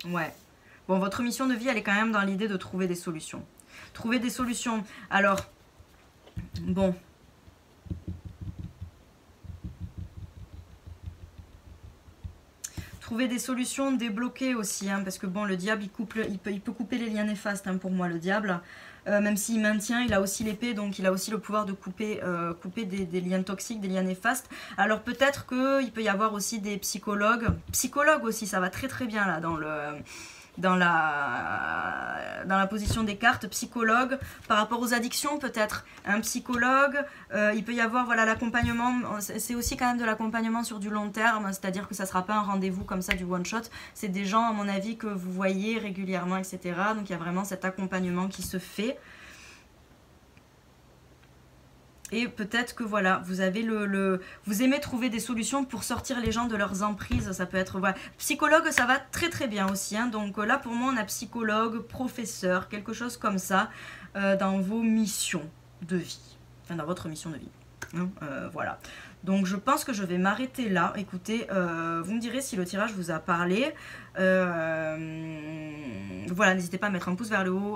Ouais. Bon, votre mission de vie, elle est quand même dans l'idée de trouver des solutions. Trouver des solutions. Alors, bon. Trouver des solutions, débloquer aussi, hein, parce que bon, le diable, il peut couper les liens néfastes, hein, pour moi, le diable. Même s'il maintient, il a aussi l'épée, donc il a aussi le pouvoir de couper des liens toxiques, des liens néfastes. Alors peut-être qu'il peut y avoir aussi des psychologues. Psychologues aussi, ça va très très bien là dans la position des cartes, psychologue, par rapport aux addictions peut-être, un psychologue, il peut y avoir voilà l'accompagnement, c'est aussi quand même de l'accompagnement sur du long terme, c'est-à-dire que ça ne sera pas un rendez-vous comme ça du one shot, c'est des gens à mon avis que vous voyez régulièrement, etc. Donc il y a vraiment cet accompagnement qui se fait. Et peut-être que voilà, vous avez vous aimez trouver des solutions pour sortir les gens de leurs emprises. Ça peut être, voilà. Psychologue, ça va très très bien aussi. Hein. Donc là, pour moi, on a psychologue, professeur, quelque chose comme ça dans vos missions de vie. Enfin, dans votre mission de vie. Hein, voilà. Donc je pense que je vais m'arrêter là. Écoutez, vous me direz si le tirage vous a parlé. Voilà, n'hésitez pas à mettre un pouce vers le haut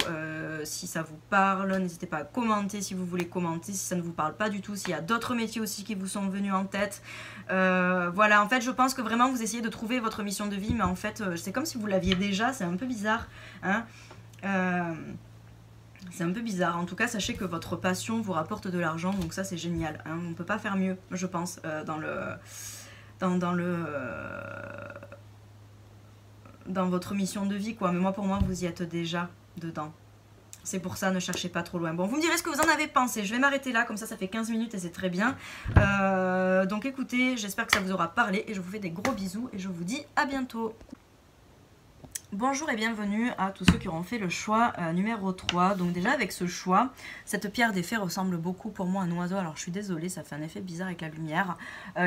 si ça vous parle. N'hésitez pas à commenter si vous voulez commenter, si ça ne vous parle pas du tout. S'il y a d'autres métiers aussi qui vous sont venus en tête. Voilà, en fait, je pense que vraiment vous essayez de trouver votre mission de vie. Mais en fait, c'est comme si vous l'aviez déjà. C'est un peu bizarre. Hein. C'est un peu bizarre. En tout cas, sachez que votre passion vous rapporte de l'argent. Donc ça, c'est génial. Hein. On ne peut pas faire mieux, je pense, dans votre mission de vie, quoi. Mais moi, pour moi, vous y êtes déjà dedans. C'est pour ça, ne cherchez pas trop loin. Bon, vous me direz ce que vous en avez pensé. Je vais m'arrêter là, comme ça fait 15 minutes et c'est très bien. Donc écoutez, j'espère que ça vous aura parlé. Et je vous fais des gros bisous et je vous dis à bientôt. Bonjour et bienvenue à tous ceux qui auront fait le choix numéro 3. Donc déjà avec ce choix, cette pierre d'effet ressemble beaucoup pour moi à un oiseau. Alors je suis désolée, ça fait un effet bizarre avec la lumière,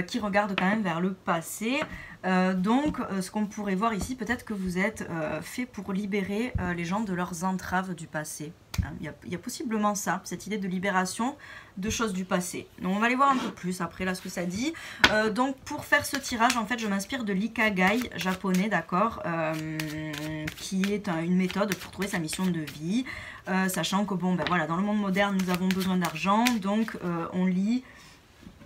qui regarde quand même vers le passé. Donc ce qu'on pourrait voir ici, peut-être que vous êtes fait pour libérer les gens de leurs entraves du passé. Il y a possiblement ça, cette idée de libération de choses du passé. Donc on va aller voir un peu plus après là ce que ça dit. Donc pour faire ce tirage, en fait je m'inspire de l'Ikigai japonais, d'accord, qui est une méthode pour trouver sa mission de vie, sachant que bon ben voilà, dans le monde moderne nous avons besoin d'argent, donc on lie.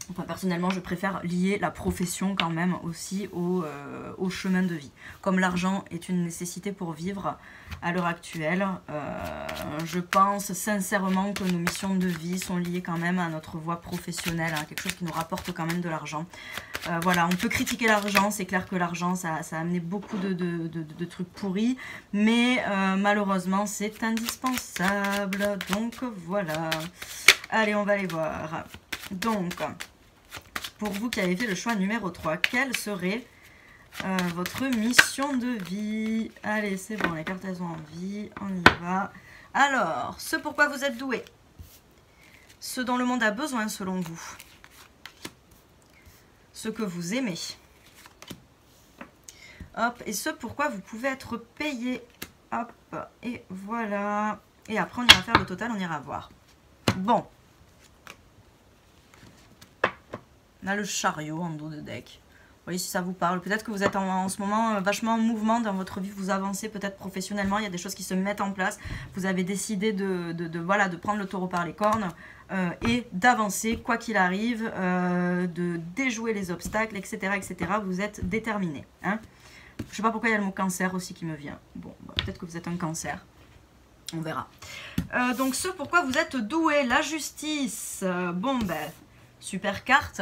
Enfin, personnellement, je préfère lier la profession quand même aussi au chemin de vie. Comme l'argent est une nécessité pour vivre à l'heure actuelle, je pense sincèrement que nos missions de vie sont liées quand même à notre voie professionnelle, hein, quelque chose qui nous rapporte quand même de l'argent. Voilà, on peut critiquer l'argent, c'est clair que l'argent, ça a amené beaucoup de trucs pourris, mais malheureusement, c'est indispensable. Donc voilà. Allez, on va aller voir. Donc... pour vous qui avez fait le choix numéro 3, quelle serait votre mission de vie. Allez, c'est bon, les cartes elles ont envie, on y va. Alors, ce pourquoi vous êtes doué. Ce dont le monde a besoin selon vous. Ce que vous aimez. Hop, et ce pourquoi vous pouvez être payé. Hop, et voilà. Et après, on ira faire le total, on ira voir. Bon. On a le chariot en dos de deck. Vous voyez si ça vous parle. Peut-être que vous êtes en ce moment vachement en mouvement dans votre vie. Vous avancez peut-être professionnellement. Il y a des choses qui se mettent en place. Vous avez décidé de prendre le taureau par les cornes et d'avancer quoi qu'il arrive, de déjouer les obstacles, etc. etc. Vous êtes déterminé. Hein. Je ne sais pas pourquoi il y a le mot cancer aussi qui me vient. Bon, bah, peut-être que vous êtes un cancer. On verra. Donc ce pourquoi vous êtes doué. La justice. Bon ben... Super carte.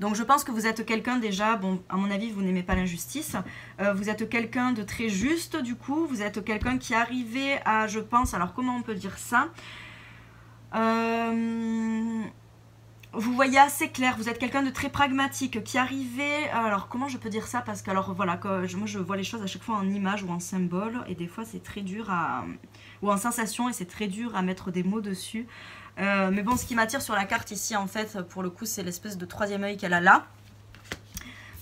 Donc je pense que vous êtes quelqu'un déjà, bon à mon avis vous n'aimez pas l'injustice, vous êtes quelqu'un de très juste du coup, vous êtes quelqu'un qui est arrivé à, je pense, alors comment on peut dire ça, vous voyez assez clair, vous êtes quelqu'un de très pragmatique, qui arrivait, alors comment je peux dire ça, parce que alors voilà, moi je vois les choses à chaque fois en image ou en symbole, et des fois c'est très dur à, ou en sensation, et c'est très dur à mettre des mots dessus. Mais bon, ce qui m'attire sur la carte ici, en fait, pour le coup, c'est l'espèce de troisième œil qu'elle a là.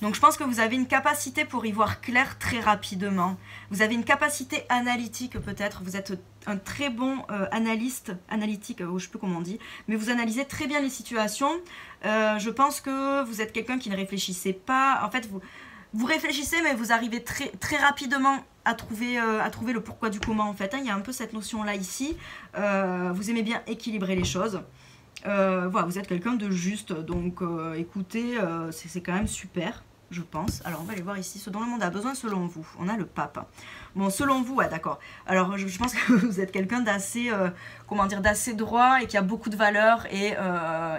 Donc, je pense que vous avez une capacité pour y voir clair très rapidement. Vous avez une capacité analytique, peut-être. Vous êtes un très bon analytique, je ne sais plus comment on dit. Mais vous analysez très bien les situations. Je pense que vous êtes quelqu'un qui ne réfléchissait pas. En fait, vous réfléchissez, mais vous arrivez très rapidement à trouver le pourquoi du comment, en fait. Hein. Il y a un peu cette notion-là ici. Vous aimez bien équilibrer les choses. Voilà, vous êtes quelqu'un de juste. Donc, écoutez, c'est quand même super, je pense. Alors, on va aller voir ici ce dont le monde a besoin selon vous. On a le pape. Bon, selon vous, ouais, d'accord. Alors, je pense que vous êtes quelqu'un d'assez, comment dire, d'assez droit et qui a beaucoup de valeur et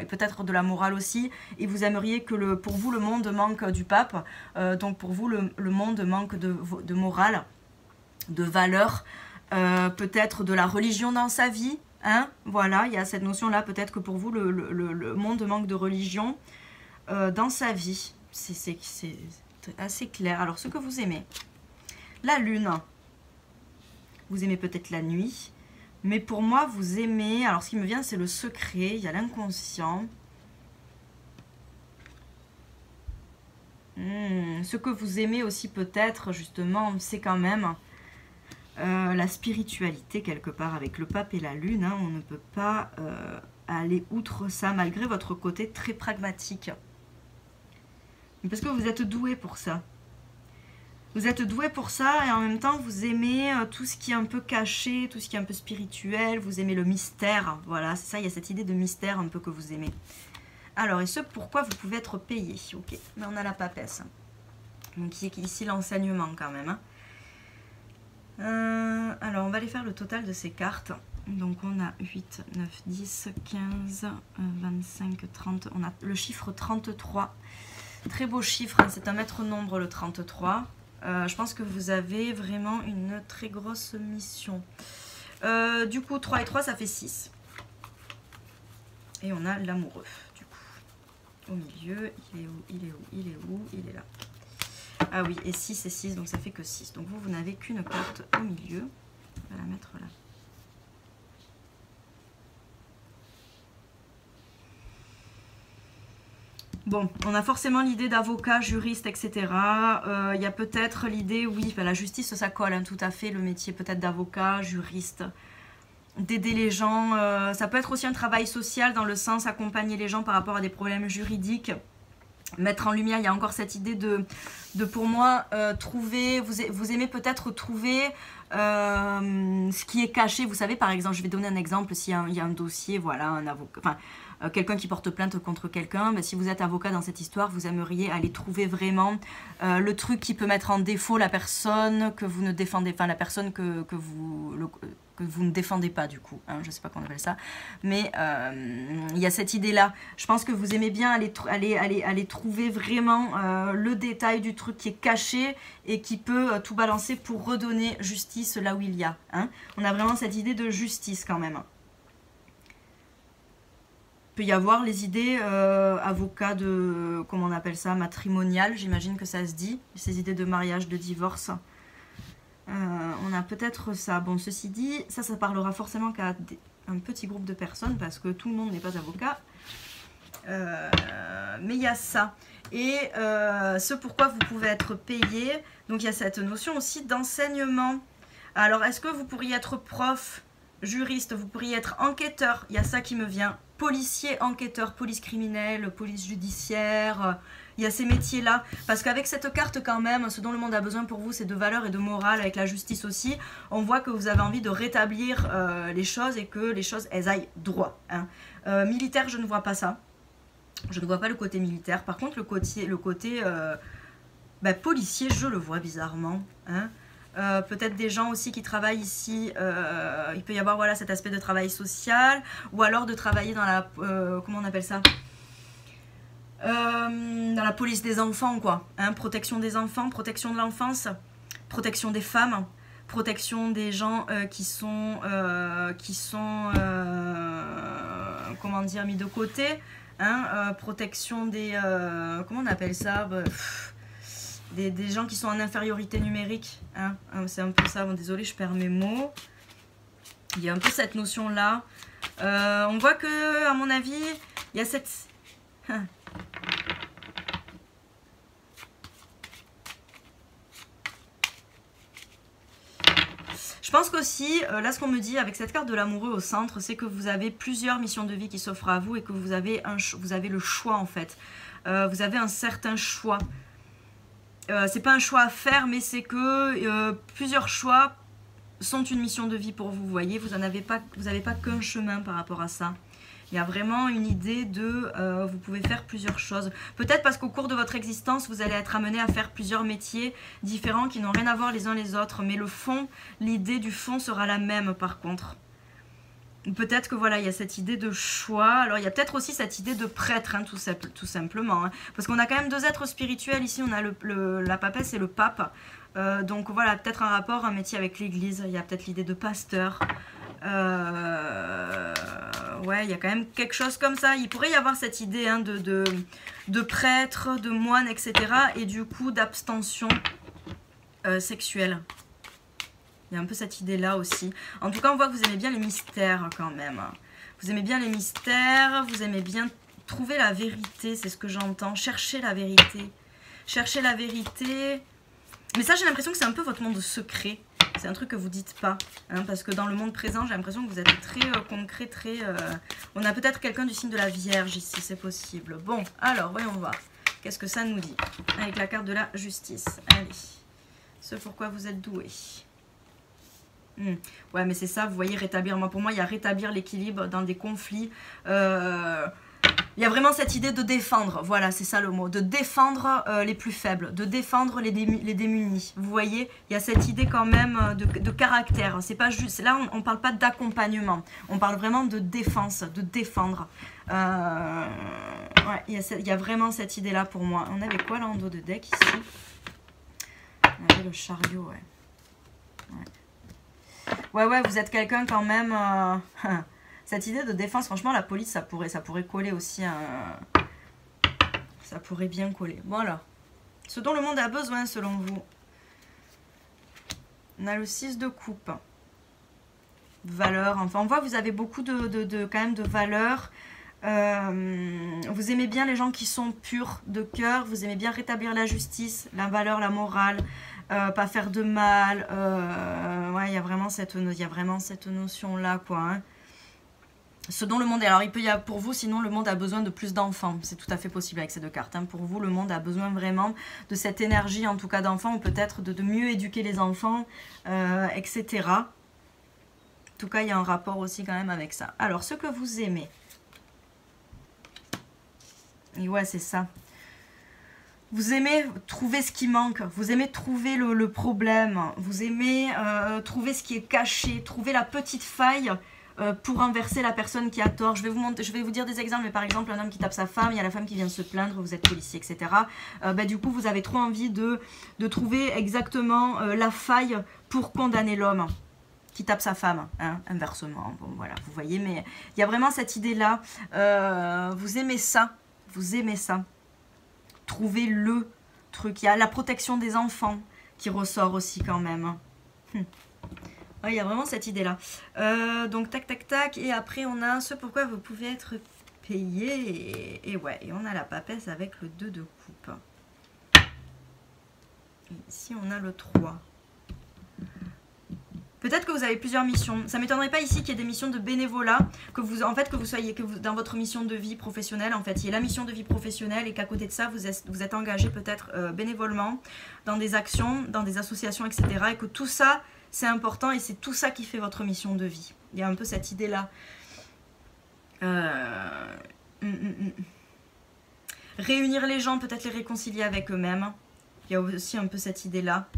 peut-être de la morale aussi. Et vous aimeriez que, pour vous, le monde manque du pape. Donc, pour vous, le monde manque de morale, de valeur, peut-être de la religion dans sa vie. Hein, voilà, il y a cette notion-là. Peut-être que pour vous, le monde manque de religion dans sa vie. C'est assez clair. Alors, ce que vous aimez. La lune. Vous aimez peut-être la nuit. Mais pour moi, vous aimez... Alors, ce qui me vient, c'est le secret. Il y a l'inconscient. Ce que vous aimez aussi peut-être, justement, c'est quand même... la spiritualité quelque part avec le pape et la lune, hein, on ne peut pas aller outre ça malgré votre côté très pragmatique. Parce que vous êtes doué pour ça. Vous êtes doué pour ça et en même temps vous aimez tout ce qui est un peu caché, tout ce qui est un peu spirituel, vous aimez le mystère. Voilà, c'est ça, il y a cette idée de mystère un peu que vous aimez. Alors, et ce pourquoi vous pouvez être payé. Ok, mais on a la papesse. Donc ici l'enseignement quand même. Hein. Alors, on va aller faire le total de ces cartes. Donc, on a 8, 9, 10, 15, 25, 30. On a le chiffre 33. Très beau chiffre, hein, c'est un maître nombre le 33. Je pense que vous avez vraiment une très grosse mission. Du coup, 3 et 3, ça fait 6. Et on a l'amoureux, du coup. Au milieu, il est où? Il est où? Il est où? Il est là. Ah oui, et 6 et 6, donc ça fait que 6. Donc vous n'avez qu'une carte au milieu. On va la mettre là. Bon, on a forcément l'idée d'avocat, juriste, etc. Il y a peut-être l'idée, oui, la justice, ça colle, hein, tout à fait, le métier peut-être d'avocat, juriste, d'aider les gens. Ça peut être aussi un travail social dans le sens accompagner les gens par rapport à des problèmes juridiques. Mettre en lumière, il y a encore cette idée de pour moi, trouver, vous aimez peut-être trouver ce qui est caché. Vous savez, par exemple, je vais donner un exemple, s'il y a un dossier, voilà, un avocat, enfin, quelqu'un qui porte plainte contre quelqu'un, ben, si vous êtes avocat dans cette histoire, vous aimeriez aller trouver vraiment le truc qui peut mettre en défaut la personne que vous ne défendez, enfin la personne que vous ne défendez pas du coup, hein, je ne sais pas comment on appelle ça, mais il y a cette idée-là. Je pense que vous aimez bien aller trouver vraiment le détail du truc qui est caché et qui peut tout balancer pour redonner justice là où il y a. Hein. On a vraiment cette idée de justice quand même. peut y avoir les idées avocat de, comment on appelle ça, matrimonial, j'imagine que ça se dit, ces idées de mariage, de divorce. On a peut-être ça. Bon, ceci dit, ça parlera forcément qu'à un petit groupe de personnes parce que tout le monde n'est pas avocat. Mais il y a ça. Et ce pourquoi vous pouvez être payé. Donc il y a cette notion aussi d'enseignement. Alors, est-ce que vous pourriez être prof, juriste, vous pourriez être enquêteur? Il y a ça qui me vient. Policier, enquêteur, police criminelle, police judiciaire. Il y a ces métiers-là. Parce qu'avec cette carte quand même, ce dont le monde a besoin pour vous, c'est de valeur et de morale, avec la justice aussi. On voit que vous avez envie de rétablir les choses et que les choses, elles aillent droit. Hein. Militaire, je ne vois pas ça. Je ne vois pas le côté militaire. Par contre, le côté policier, je le vois bizarrement. Hein. Peut-être des gens aussi qui travaillent ici, il peut y avoir voilà, cet aspect de travail social, ou alors de travailler dans la, comment on appelle ça, dans la police des enfants, quoi, hein, protection des enfants, protection de l'enfance, protection des femmes, protection des gens qui sont comment dire, mis de côté, hein, protection des, comment on appelle ça, des gens qui sont en infériorité numérique, hein, c'est un peu ça. Bon, désolé, je perds mes mots. Il y a un peu cette notion-là. On voit que, à mon avis, il y a cette... Je pense qu'aussi, là ce qu'on me dit avec cette carte de l'amoureux au centre, c'est que vous avez plusieurs missions de vie qui s'offrent à vous et que vous avez le choix en fait. Vous avez un certain choix. C'est pas un choix à faire, mais c'est que plusieurs choix sont une mission de vie pour vous, vous voyez. Vous n'avez pas qu'un chemin par rapport à ça. Il y a vraiment une idée de vous pouvez faire plusieurs choses. Peut-être parce qu'au cours de votre existence, vous allez être amené à faire plusieurs métiers différents qui n'ont rien à voir les uns les autres. Mais le fond, l'idée du fond sera la même par contre. Peut-être que voilà, il y a cette idée de choix. Alors il y a peut-être aussi cette idée de prêtre, hein, tout simplement. Hein. Parce qu'on a quand même deux êtres spirituels ici. On a la papesse et le pape. Donc voilà, peut-être un rapport, un métier avec l'église. Il y a peut-être l'idée de pasteur. Ouais, il y a quand même quelque chose comme ça. Il pourrait y avoir cette idée hein, de prêtre, de moine, etc. Et du coup d'abstention sexuelle. Il y a un peu cette idée-là aussi. En tout cas, on voit que vous aimez bien les mystères quand même. Vous aimez bien les mystères, vous aimez bien trouver la vérité, c'est ce que j'entends. Chercher la vérité. Chercher la vérité. Mais ça, j'ai l'impression que c'est un peu votre monde secret. C'est un truc que vous dites pas. Hein, parce que dans le monde présent, j'ai l'impression que vous êtes très concret, très... On a peut-être quelqu'un du signe de la Vierge ici, c'est possible. Bon, alors, voyons voir. Qu'est-ce que ça nous dit? Avec la carte de la justice. Allez. Ce pourquoi vous êtes doué. Ouais, mais c'est ça, vous voyez, rétablir. Moi, pour moi, il y a rétablir l'équilibre dans des conflits. Il y a vraiment cette idée de défendre. Voilà, c'est ça le mot. De défendre les plus faibles, de défendre les démunis. Vous voyez, il y a cette idée quand même de caractère. C'est pas juste. Là, on parle pas d'accompagnement. On parle vraiment de défense, de défendre. Ouais, il y a vraiment cette idée-là pour moi. On avait quoi là en dos de deck ici? On avait le chariot, ouais. Ouais, vous êtes quelqu'un quand même... cette idée de défense, franchement, la police, ça pourrait coller aussi. Ça pourrait bien coller. Voilà. Ce dont le monde a besoin, selon vous. On a le 6 de coupe. Valeur. Enfin, on voit que vous avez beaucoup quand même de valeurs. Vous aimez bien les gens qui sont purs de cœur. Vous aimez bien rétablir la justice, la valeur, la morale. Pas faire de mal. Ouais, il y a vraiment cette notion-là, quoi. Hein. Ce dont le monde est... Alors, il peut y avoir pour vous, sinon, le monde a besoin de plus d'enfants. C'est tout à fait possible avec ces deux cartes. Hein. Pour vous, le monde a besoin vraiment de cette énergie, en tout cas d'enfants, ou peut-être de mieux éduquer les enfants, etc. En tout cas, il y a un rapport aussi quand même avec ça. Alors, ce que vous aimez. Et ouais, c'est ça. Vous aimez trouver ce qui manque, vous aimez trouver le problème, vous aimez trouver ce qui est caché, trouver la petite faille pour renverser la personne qui a tort. Je vais vous dire des exemples, mais par exemple, un homme qui tape sa femme, il y a la femme qui vient de se plaindre, vous êtes policier, etc. Du coup, vous avez trop envie de trouver exactement la faille pour condamner l'homme. qui tape sa femme, hein, inversement. Bon, voilà, vous voyez, mais il y a vraiment cette idée-là. Vous aimez ça, vous aimez ça. Trouvez le truc. Il y a la protection des enfants qui ressort aussi quand même. Il y a vraiment cette idée-là. Donc, tac, tac, tac. Et après, on a ce pourquoi vous pouvez être payé. Et ouais, et on a la papesse avec le 2 de coupe. Et ici, on a le 3. Peut-être que vous avez plusieurs missions. Ça ne m'étonnerait pas ici qu'il y ait des missions de bénévolat, que vous soyez dans votre mission de vie professionnelle, en fait, il y a la mission de vie professionnelle et qu'à côté de ça, vous êtes engagé peut-être bénévolement dans des actions, dans des associations, etc. Et que tout ça, c'est important et c'est tout ça qui fait votre mission de vie. Il y a un peu cette idée-là. Réunir les gens, peut-être les réconcilier avec eux-mêmes. Il y a aussi un peu cette idée-là.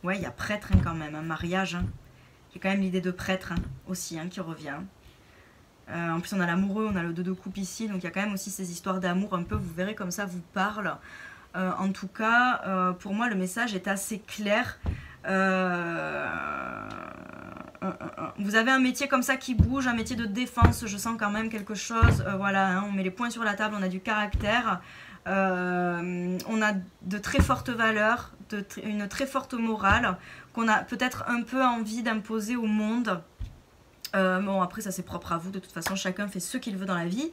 Ouais, il y a prêtre hein, quand même, un mariage. Hein. Il y a quand même l'idée de prêtre hein, aussi hein, qui revient. En plus, on a l'amoureux, on a le 2 de coupe ici. Donc, il y a quand même aussi ces histoires d'amour un peu. Vous verrez comme ça, vous parle. En tout cas, pour moi, le message est assez clair. Vous avez un métier comme ça qui bouge, un métier de défense. Je sens quand même quelque chose. Voilà, hein, on met les points sur la table, on a du caractère. On a de très fortes valeurs, une très forte morale qu'on a peut-être un peu envie d'imposer au monde. Bon, après, ça c'est propre à vous. De toute façon, chacun fait ce qu'il veut dans la vie.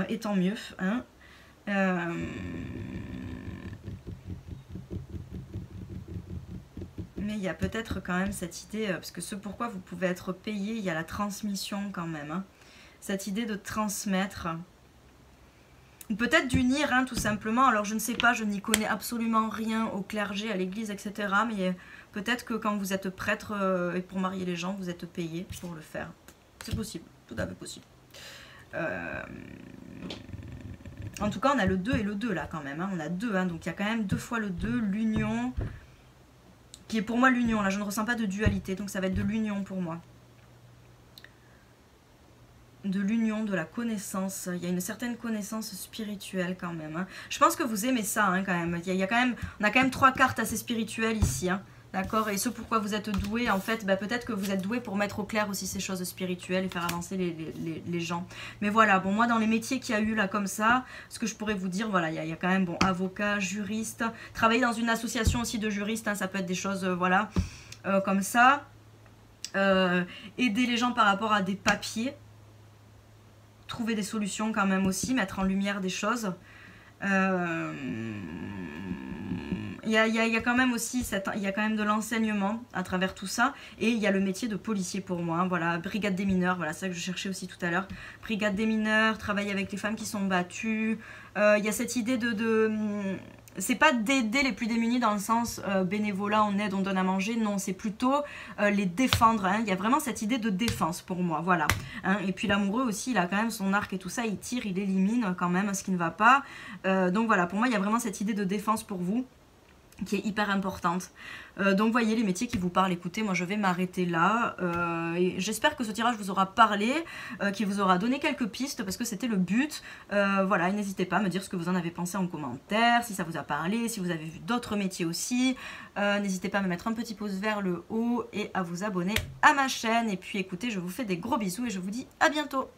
Et tant mieux. Hein. Mais il y a peut-être quand même cette idée, parce que ce pourquoi vous pouvez être payé, il y a la transmission quand même. Hein. Cette idée de transmettre. Ou peut-être d'unir, hein, tout simplement. Alors je ne sais pas, je n'y connais absolument rien au clergé, à l'église, etc. Mais peut-être que quand vous êtes prêtre et pour marier les gens, vous êtes payé pour le faire. C'est possible, tout à fait possible. En tout cas, on a le 2 et le 2 là quand même. Hein. On a 2, hein, donc il y a quand même 2 fois le 2, l'union, qui est pour moi l'union. Là, je ne ressens pas de dualité, donc ça va être de l'union pour moi. De l'union, de la connaissance. Il y a une certaine connaissance spirituelle quand même. Hein. Je pense que vous aimez ça hein, quand même. Il y a quand même. On a quand même 3 cartes assez spirituelles ici. Hein. D'accord. Et ce pourquoi vous êtes doué, en fait, bah, peut-être que vous êtes doué pour mettre au clair aussi ces choses spirituelles et faire avancer les gens. Mais voilà, bon, moi dans les métiers qu'il y a eu là comme ça, ce que je pourrais vous dire, voilà, il y a quand même, bon, avocat, juriste, travailler dans une association aussi de juristes, hein, ça peut être des choses, voilà, comme ça. Aider les gens par rapport à des papiers. Trouver des solutions quand même aussi, mettre en lumière des choses. Il y a quand même aussi il y a quand même de l'enseignement à travers tout ça. Et il y a le métier de policier pour moi. Hein, voilà, brigade des mineurs, voilà, c'est ça que je cherchais aussi tout à l'heure. Brigade des mineurs, travailler avec les femmes qui sont battues. Il y a cette idée c'est pas d'aider les plus démunis dans le sens bénévolat, on aide, on donne à manger. Non, c'est plutôt les défendre. Hein. Il y a vraiment cette idée de défense pour moi. Voilà. Hein. Et puis l'amoureux aussi, il a quand même son arc et tout ça. Il tire, il élimine quand même ce qui ne va pas. Donc voilà, pour moi, il y a vraiment cette idée de défense pour vous qui est hyper importante. Donc voyez les métiers qui vous parlent. Écoutez, moi je vais m'arrêter là. J'espère que ce tirage vous aura parlé, qui vous aura donné quelques pistes parce que c'était le but. Voilà, et n'hésitez pas à me dire ce que vous en avez pensé en commentaire, si ça vous a parlé, si vous avez vu d'autres métiers aussi. N'hésitez pas à me mettre un petit pouce vers le haut et à vous abonner à ma chaîne. Et puis écoutez, je vous fais des gros bisous et je vous dis à bientôt.